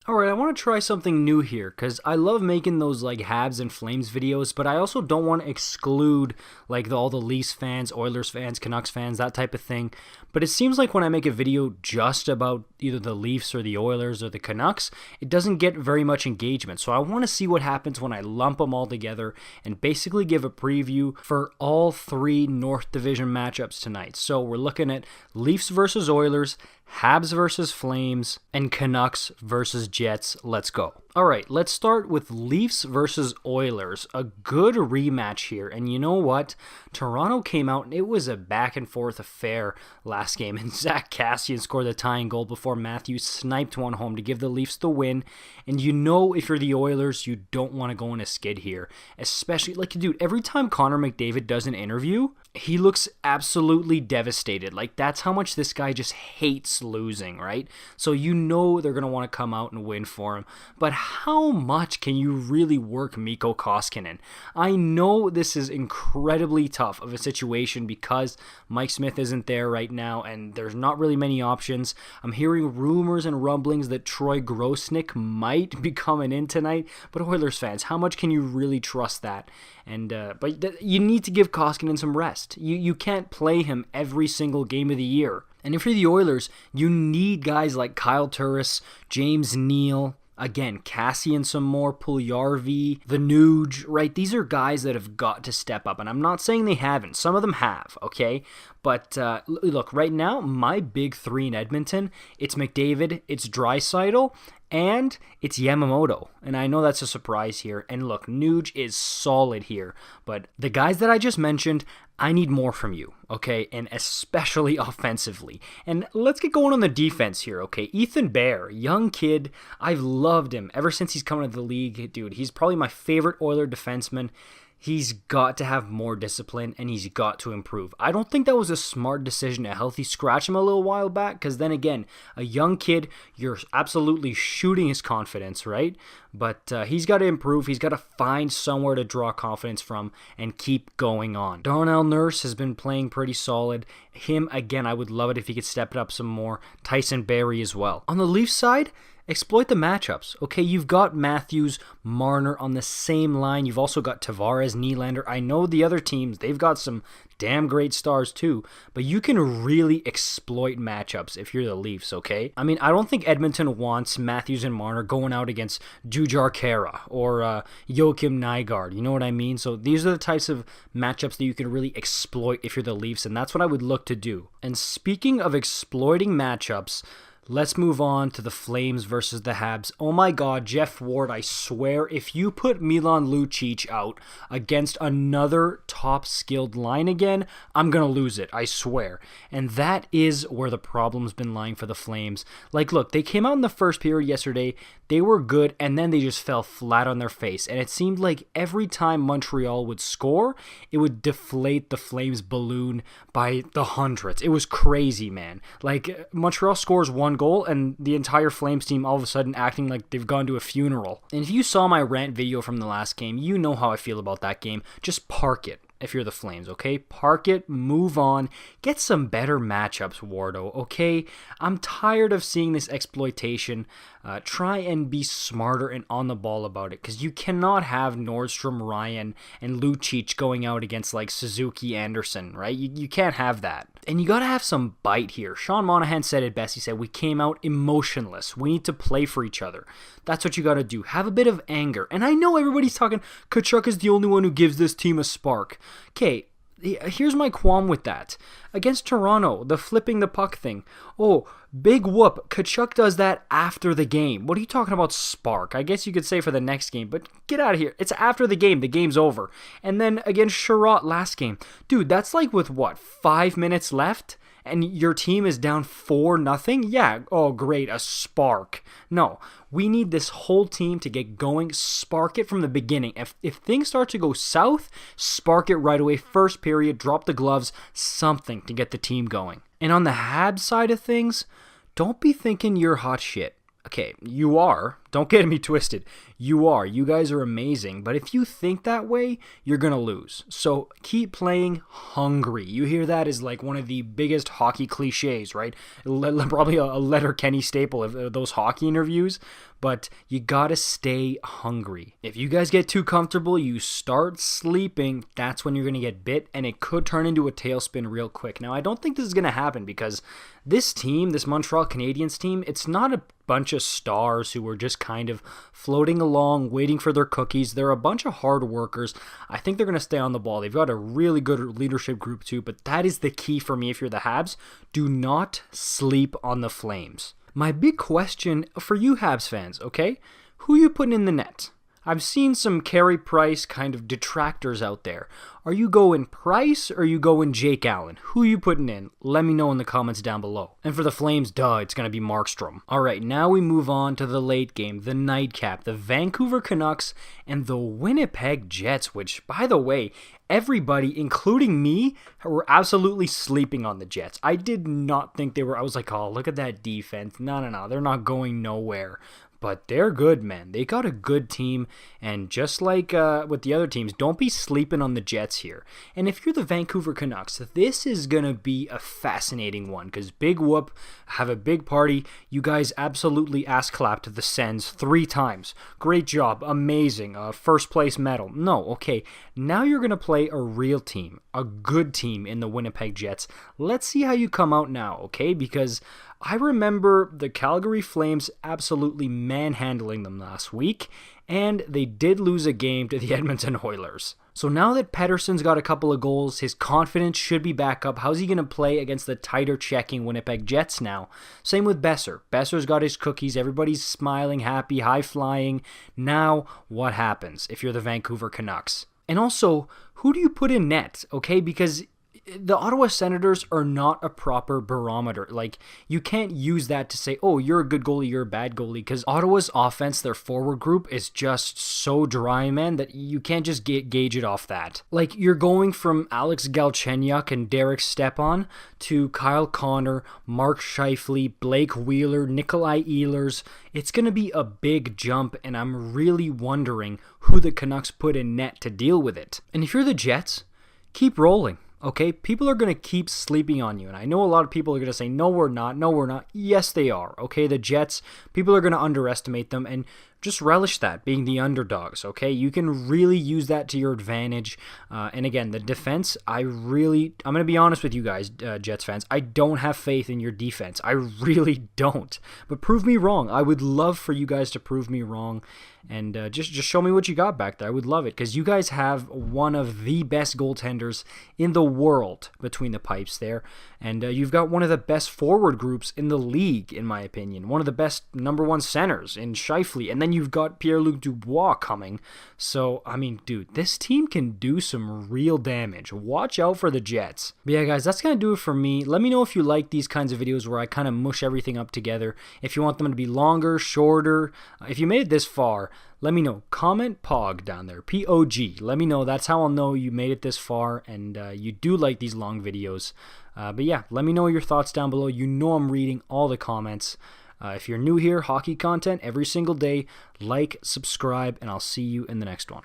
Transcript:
Alright, I want to try something new here, because I love making those like Habs and Flames videos, but I also don't want to exclude like all the Leafs fans, Oilers fans, Canucks fans, that type of thing. But it seems like when I make a video just about either the Leafs or the Oilers or the Canucks, it doesn't get very much engagement. So I want to see what happens when I lump them all together and basically give a preview for all three North Division matchups tonight. So we're looking at Leafs versus Oilers, Habs versus Flames, and Canucks versus Jets. Let's go. Alright, let's start with Leafs versus Oilers. A good rematch here. And you know what? Toronto came out and it was a back and forth affair last game. And Zach Kassian scored the tying goal before Matthews sniped one home to give the Leafs the win. And you know if you're the Oilers, you don't want to go in a skid here. Especially, like, dude, every time Connor McDavid does an interview, he looks absolutely devastated. Like, that's how much this guy just hates losing, right? So you know they're going to want to come out and win for him. But how much can you really work Mikko Koskinen? I know this is incredibly tough of a situation because Mike Smith isn't there right now and there's not really many options. I'm hearing rumors and rumblings that Troy Grosnick might be coming in tonight, but Oilers fans, how much can you really trust that? And but you need to give Koskinen some rest. You can't play him every single game of the year. And if you're the Oilers, you need guys like Kyle Turris, James Neal, again, Kassian some more, Puljujarvi, the Nuge, right? These are guys that have got to step up. And I'm not saying they haven't. Some of them have, okay? But look, right now, my big three in Edmonton, it's McDavid, it's Draisaitl, and it's Yamamoto. And I know that's a surprise here. And look, Nuge is solid here. But the guys that I just mentioned, I need more from you, okay? And especially offensively. And let's get going on the defense here, okay? Ethan Bear, young kid. I've loved him ever since he's come into the league. Dude, he's probably my favorite Oiler defenseman. He's got to have more discipline, and he's got to improve. I don't think that was a smart decision to healthy scratch him a little while back, because then again, a young kid, you're absolutely shooting his confidence, right? But he's got to improve. He's got to find somewhere to draw confidence from and keep going on. Darnell Nurse has been playing pretty solid. Him, again, I would love it if he could step it up some more. Tyson Barrie as well. On the Leafs side, exploit the matchups. Okay, you've got Matthews, Marner on the same line. You've also got Tavares, Nylander. I know the other teams, they've got some damn great stars too, but you can really exploit matchups if you're the Leafs, okay? I mean, I don't think Edmonton wants Matthews and Marner going out against Jujhar Khaira or Joakim Nygard. You know what I mean? So these are the types of matchups that you can really exploit if you're the Leafs, and that's what I would look to do. And speaking of exploiting matchups, let's move on to the Flames versus the Habs. Oh my god, Jeff Ward, I swear, if you put Milan Lucic out against another top-skilled line again, I'm gonna lose it, I swear. And that is where the problem's been lying for the Flames. Like, look, they came out in the first period yesterday, they were good, and then they just fell flat on their face. And it seemed like every time Montreal would score, it would deflate the Flames' balloon by the hundreds. It was crazy, man. Like, Montreal scores one goal, and the entire Flames team all of a sudden acting like they've gone to a funeral. And if you saw my rant video from the last game, you know how I feel about that game. Just park it if you're the Flames, okay? Park it, move on, get some better matchups, Wardo, okay? I'm tired of seeing this exploitation. Try and be smarter and on the ball about it, because you cannot have Nordstrom, Ryan, and Lucic going out against like Suzuki, Anderson, right? You can't have that. And you got to have some bite here. Sean Monahan said it best. He said, we came out emotionless. We need to play for each other. That's what you got to do. Have a bit of anger. And I know everybody's talking, Tkachuk is the only one who gives this team a spark. Okay, here's my qualm with that. Against Toronto, the flipping the puck thing. Oh, big whoop. Tkachuk does that after the game. What are you talking about spark? I guess you could say for the next game, but get out of here. It's after the game. The game's over. And then against Chiarot last game. Dude, that's like with what, 5 minutes left? And your team is down 4-0? Yeah, oh great, a spark. No, we need this whole team to get going. Spark it from the beginning. If things start to go south, spark it right away. First period, drop the gloves, something to get the team going. And on the Habs side of things, don't be thinking you're hot shit. Okay, you are. Don't get me twisted. You are. You guys are amazing. But if you think that way, you're going to lose. So keep playing hungry. You hear that as like one of the biggest hockey cliches, right? Probably a Letterkenny staple of those hockey interviews. But you got to stay hungry. If you guys get too comfortable, you start sleeping, that's when you're going to get bit, and it could turn into a tailspin real quick. Now, I don't think this is going to happen because this team, this Montreal Canadiens team, it's not a bunch of stars who are just kind of floating along, waiting for their cookies. They're a bunch of hard workers. I think they're going to stay on the ball. They've got a really good leadership group too, but that is the key for me if you're the Habs. Do not sleep on the Flames. My big question for you Habs fans, okay? Who you putting in the net? I've seen some Carey Price kind of detractors out there. Are you going Price or are you going Jake Allen? Who you putting in? Let me know in the comments down below. And for the Flames, it's going to be Markstrom. Alright, now we move on to the late game, the nightcap, the Vancouver Canucks and the Winnipeg Jets, which, by the way, everybody, including me, were absolutely sleeping on the Jets. I did not think they were. I was like, oh, look at that defense. No, they're not going nowhere. But they're good, man. They got a good team, and just like with the other teams, don't be sleeping on the Jets here. And if you're the Vancouver Canucks, this is going to be a fascinating one, because big whoop, have a big party. You guys absolutely ass-clapped the Sens 3 times. Great job, amazing, first place medal. No, okay, now you're going to play a real team, a good team in the Winnipeg Jets. Let's see how you come out now, okay, because I remember the Calgary Flames absolutely manhandling them last week, and they did lose a game to the Edmonton Oilers. So now that Pettersson's got a couple of goals, his confidence should be back up. How's he going to play against the tighter checking Winnipeg Jets now? Same with boeser. Boeser's got his cookies. Everybody's smiling, happy, high-flying. Now, what happens if you're the Vancouver Canucks? And also, who do you put in net, okay? Because the Ottawa Senators are not a proper barometer. Like, you can't use that to say, oh, you're a good goalie, you're a bad goalie, because Ottawa's offense, their forward group, is just so dry, man, that you can't just gauge it off that. Like, you're going from Alex Galchenyuk and Derek Stepan to Kyle Connor, Mark Scheifele, Blake Wheeler, Nikolai Ehlers. It's going to be a big jump, and I'm really wondering who the Canucks put in net to deal with it. And if you're the Jets, keep rolling. Okay, people are going to keep sleeping on you, and I know a lot of people are going to say, no, we're not. Yes, they are, okay? The Jets, people are going to underestimate them, and just relish that, being the underdogs, okay? You can really use that to your advantage, and again, the defense, I'm going to be honest with you guys, Jets fans, I don't have faith in your defense. I really don't, but prove me wrong. I would love for you guys to prove me wrong, and just show me what you got back there. I would love it, because you guys have one of the best goaltenders in the world between the pipes there, and you've got one of the best forward groups in the league, in my opinion. One of the best number 1 centers in Scheifele, and then you've got Pierre-Luc Dubois coming. So, I mean, dude, this team can do some real damage. Watch out for the Jets. But yeah, guys, that's going to do it for me. Let me know if you like these kinds of videos where I kind of mush everything up together. If you want them to be longer, shorter. If you made it this far, let me know. Comment POG down there. P-O-G. Let me know. That's how I'll know you made it this far and you do like these long videos. But yeah, let me know your thoughts down below. You know I'm reading all the comments. If you're new here, hockey content every single day, like, subscribe, and I'll see you in the next one.